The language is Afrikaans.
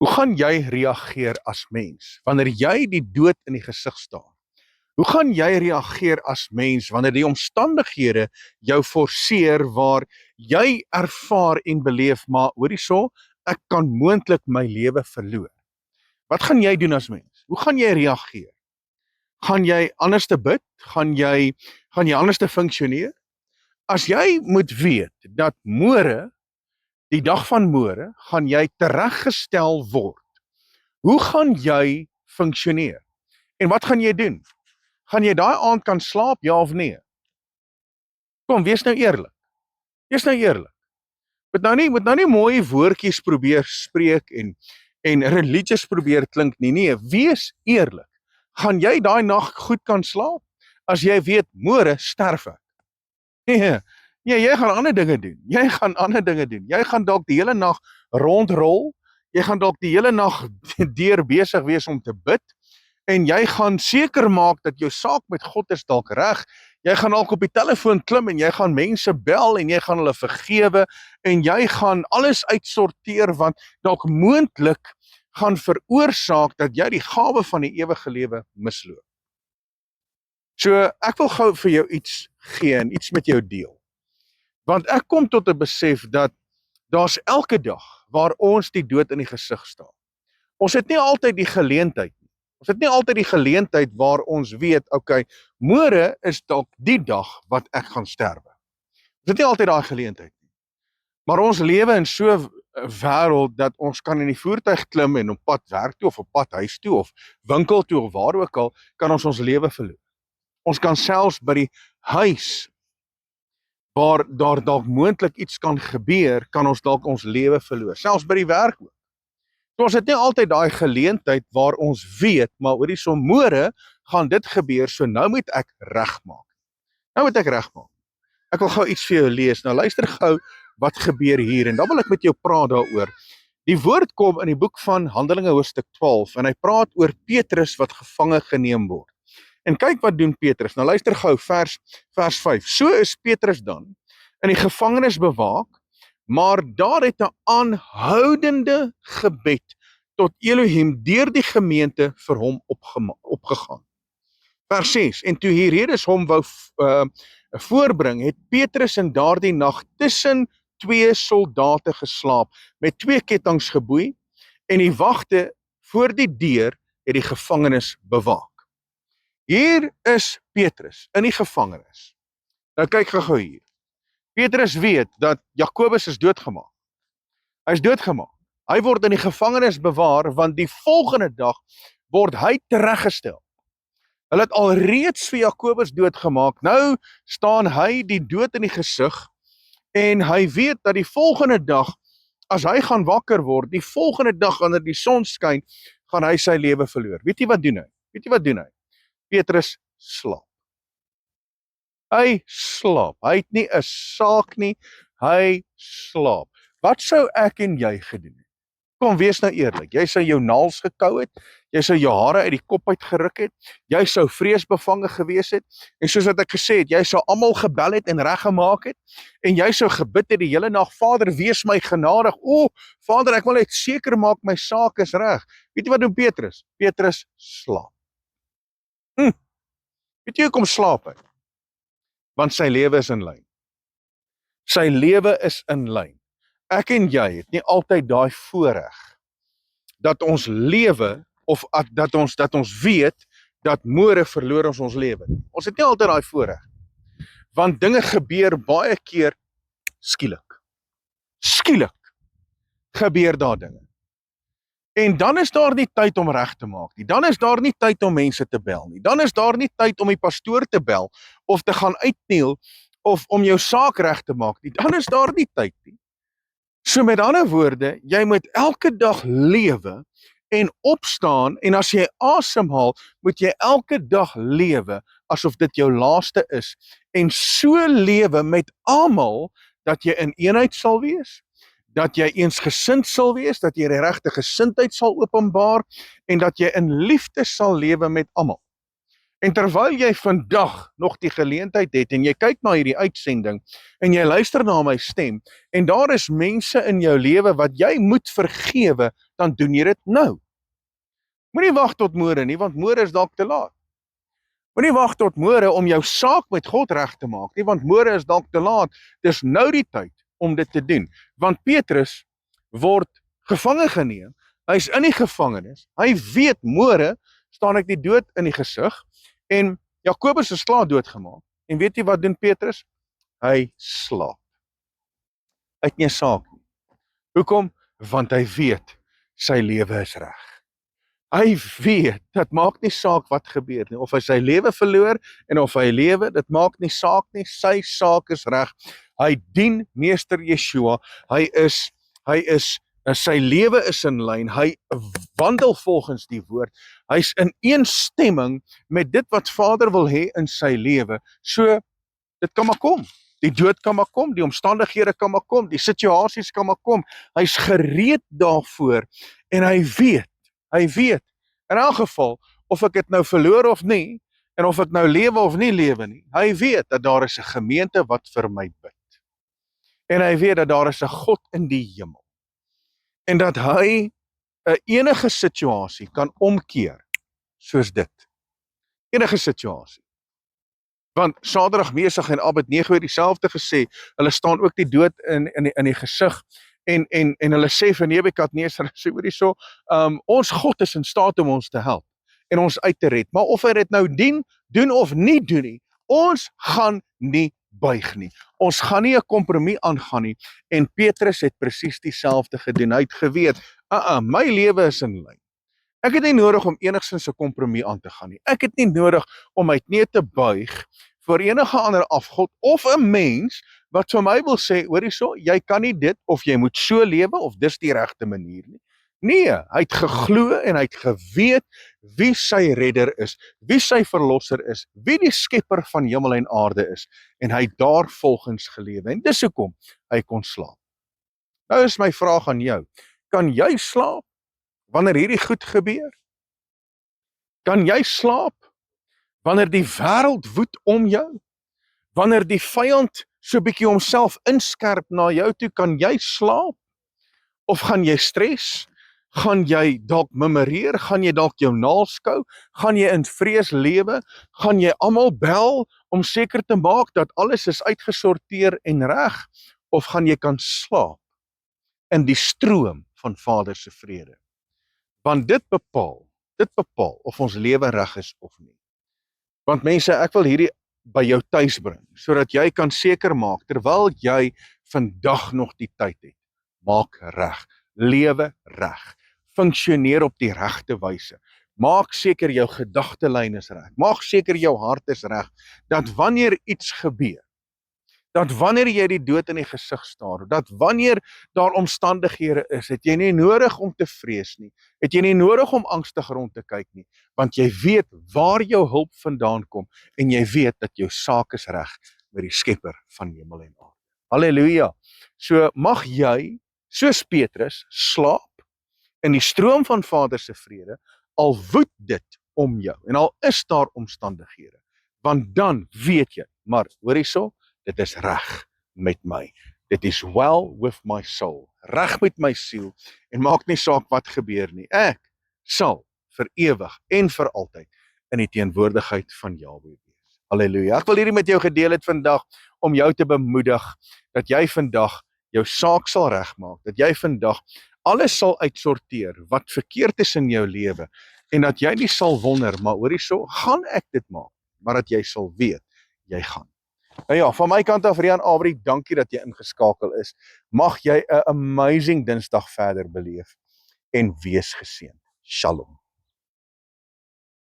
Hoe gaan jy reageer as mens wanneer jy die dood in die gesig staar? Hoe gaan jy reageer as mens wanneer die omstandighede jou forceer waar jy ervaar en beleef, maar hoorie so, ek kan moontlik my lewe verloor? Wat gaan jy doen as mens? Hoe gaan jy reageer? Gaan jy anders te bid? Gaan jy anders te funksioneer? As jy moet weet dat môre, die dag van môre, gaan jy tereggestel word. Hoe gaan jy funksioneer? En wat gaan jy doen? Gaan jy daai aand kan slaap, ja of nee? Kom, wees nou eerlik. Wees nou eerlik. Moet nou nie mooi woordjies probeer spreek en religious probeer klink nie. Nee, wees eerlik. Gaan jy daai nag goed kan slaap as jy weet môre sterf ek? Nee, jy gaan ander dinge doen. Jy gaan dalk die hele nag rondrol. Jy gaan dalk die hele nag deur besig wees om te bid. En jy gaan seker maak dat jou saak met God is dalk reg. Jy gaan dalk op die telefoon klim en jy gaan mense bel en jy gaan hulle vergewe en jy gaan alles uitsorteer want dalk moontlik gaan veroorsaak dat jy die gawe van die ewige lewe misloop. So ek wil gou vir jou iets gee en iets met jou deel. Want ek kom tot 'n besef dat daar's elke dag waar ons die dood in die gesig staar. Ons het nie altyd die geleentheid nie. Ons het nie altyd die geleentheid waar ons weet, okay, môre is dalk die dag wat ek gaan sterwe. Ons het nie altyd daai geleentheid nie. Maar ons lewe in so 'n wêreld dat ons kan in die voertuig klim en op pad werk toe of op pad huis toe of winkel toe of waar ook al, kan ons lewe verloor. Ons kan selfs by die huis waar daar dalk moontlik iets kan gebeur, kan ons dalk ons lewe verloor, selfs by die werk ook. So ons het nie altyd daai geleentheid waar ons weet, maar hoorie so môre gaan dit gebeur, so nou moet ek regmaak. Ek wil gou iets vir jou lees. Nou luister gou wat gebeur hier en dan wil ek met jou praat daaroor. Die woord kom in die boek van Handelinge hoofstuk 12 en hy praat oor Petrus wat gevange geneem word. En kyk wat doen Petrus. Nou luister gou vers 5. So is Petrus dan in die gevangenis bewaak, maar daar het 'n aanhoudende gebed tot Elohim deur die gemeente vir hom opgegaan. Vers 6. En toe Herodes hom wou voorbring, het Petrus in daardie nag tussen 2 soldate geslaap, met 2 kettinge geboei, en die wagte voor die deur het die gevangenis bewaak. Hier is Petrus in die gevangenis. Nou kyk gou hier. Petrus weet dat Jakobus is doodgemaak. Hy is doodgemaak. Hy word in die gevangenis bewaar want die volgende dag word hy tereggestel. Hulle het alreeds vir Jakobus doodgemaak. Nou staan hy die dood in die gesig en hy weet dat die volgende dag, as hy gaan wakker word, die volgende dag wanneer die son skyn, gaan hy sy lewe verloor. Weet jy wat doen hy? Petrus slaap. Hy slaap. Hy het nie 'n saak nie. Hy slaap. Wat sou ek en jy gedoen het? Kom, wees nou eerlik. Jy sou jou naels gekou het. Jy sou jou hare uit die kop uit geruk het. Jy sou vreesbevange gewees het. En soos wat ek gesê het, jy sou almal gebel het en reggemaak het. En jy sou gebid het die hele nag, Vader, wees my genadig. O, Vader, ek wil net seker maak my saak is reg. Weet jy wat doen Petrus? Petrus slaap. Weet jy hoekom slaap hy? Want sy lewe is in lyn. Sy lewe is in lyn. Ek en jy het nie altyd daai voorreg dat ons lewe of dat ons weet dat môre verloor ons lewe. Ons het nie altyd daai voorreg. Want dinge gebeur baie keer skielik. Skielik gebeur daar dinge. En dan is daar nie tyd om reg te maak nie. Dan is daar nie tyd om mense te bel nie. Dan is daar nie tyd om die pastoor te bel of te gaan uitkniel of om jou saak reg te maak nie. Dan is daar nie tyd nie. So met ander woorde, jy moet elke dag lewe en opstaan en as jy asemhaal, moet jy elke dag lewe asof dit jou laaste is en so lewe met almal dat jy in eenheid sal wees, dat jy eensgesind sal wees, dat jy die regte gesindheid sal openbaar en dat jy in liefde sal lewe met almal. En terwyl jy vandag nog die geleentheid het en jy kyk na hierdie uitsending en jy luister na my stem en daar is mense in jou lewe wat jy moet vergewe, dan doen jy dit nou. Moenie wag tot môre nie, want môre is dalk te laat. Moenie wag tot môre om jou saak met God reg te maak nie, want môre is dalk te laat. Dis nou die tyd om dit te doen. Want Petrus word gevange geneem. Hy's in die gevangenis. Hy weet môre staan ek die dood in die gesig en Jakobus is klaar doodgemaak. En weet jy wat doen Petrus? Hy slaap. Hy het nie 'n saak nie. Hoekom? Want hy weet sy lewe is reg. Hy weet, dit maak nie saak wat gebeur nie, of hy sy lewe verloor en of hy lewe, dit maak nie saak nie, sy saak is reg. Hy dien Meester Yeshua, sy lewe is in lyn, hy wandel volgens die woord, hy's in eensstemming met dit wat Vader wil hê in sy lewe, so dit kan maar kom. Die dood kan maar kom, die omstandighede kan maar kom, die situasies kan maar kom. Hy's gereed daarvoor en hy weet, in elk geval, of ek dit nou verloor of nie, en of ek nou lewe of nie lewe nie, hy weet dat daar is 'n gemeente wat vir my bid. En hy weet dat daar is 'n God in die hemel. En dat hy 'n enige situasie kan omkeer, soos dit. Enige situasie. Want Sadrag, Mesach en Abednego het dieselfde gesê, hulle staan ook die dood in die gesig, en hulle sê vir Nebukadneser, sê hoorie so, ons God is in staat om ons te help, en ons uit te red, maar of hy dit nou doen of nie doen nie, ons gaan nie buig nie, ons gaan nie 'n kompromie aangaan nie, en Petrus het presies dieselfde gedoen, hy het geweet, my lewe is in lyn, ek het nie nodig om enigstens 'n kompromie aan te gaan nie, ek het nie nodig om my knie te buig, vir enige ander afgod, of 'n mens, wat vir my wil sê, hoorie so, jy kan nie dit, of jy moet so lewe, of dis die regte manier nie. Nee, hy het geglo en hy het geweet wie sy redder is, wie sy verlosser is, wie die skepper van hemel en aarde is, en hy het daar volgens gelewe, en dis hoekom hy kon slaap. Nou is my vraag aan jou, kan jy slaap, wanneer hierdie goed gebeur? Kan jy slaap, wanneer die wêreld woed om jou? Wanneer die vyand so bietjie homself inskerp na jou toe, kan jy slaap? Of gaan jy stres? Gaan jy dalk memoreer? Gaan jy dalk jou naalskou? Gaan jy in vrees lewe? Gaan jy almal bel om seker te maak dat alles is uitgesorteer en reg? Of gaan jy kan slaap in die stroom van Vader se vrede? Want dit bepaal of ons lewe reg is of nie. Want mense, ek wil hierdie by jou tuis bring, sodat jy kan seker maak, terwyl jy vandag nog die tyd het, maak reg, lewe reg, funksioneer op die regte wyse, maak seker jou gedagtelyn is reg, maak seker jou hart is reg, dat wanneer iets gebeur, dat wanneer jy die dood in die gesig staar, dat wanneer daar omstandighede is, het jy nie nodig om te vrees nie, het jy nie nodig om angstig rond te kyk nie, want jy weet waar jou hulp vandaan kom, en jy weet dat jou saak is reg met die skepper van hemel en aarde. Halleluja! So mag jy, soos Petrus, slaap in die stroom van Vader se vrede, al woed dit om jou, en al is daar omstandighede, want dan weet jy, maar hoor hierso, dit is reg met my. Dit is well with my soul. Reg met my siel. En maak nie saak wat gebeur nie. Ek sal vir ewig en vir altyd in die teenwoordigheid van Jahwe wees. Halleluja. Ek wil hierdie met jou gedeel het vandag om jou te bemoedig dat jy vandag jou saak sal regmaak. Dat jy vandag alles sal uitsorteer wat verkeerd is in jou lewe en dat jy nie sal wonder, maar hoorie so, gaan ek dit maak? Maar dat jy sal weet, jy gaan. Nou ja, van my kant af, Rian Avery, dankie dat jy ingeskakel is. Mag jy 'n amazing Dinsdag verder beleef en wees geseënd. Shalom.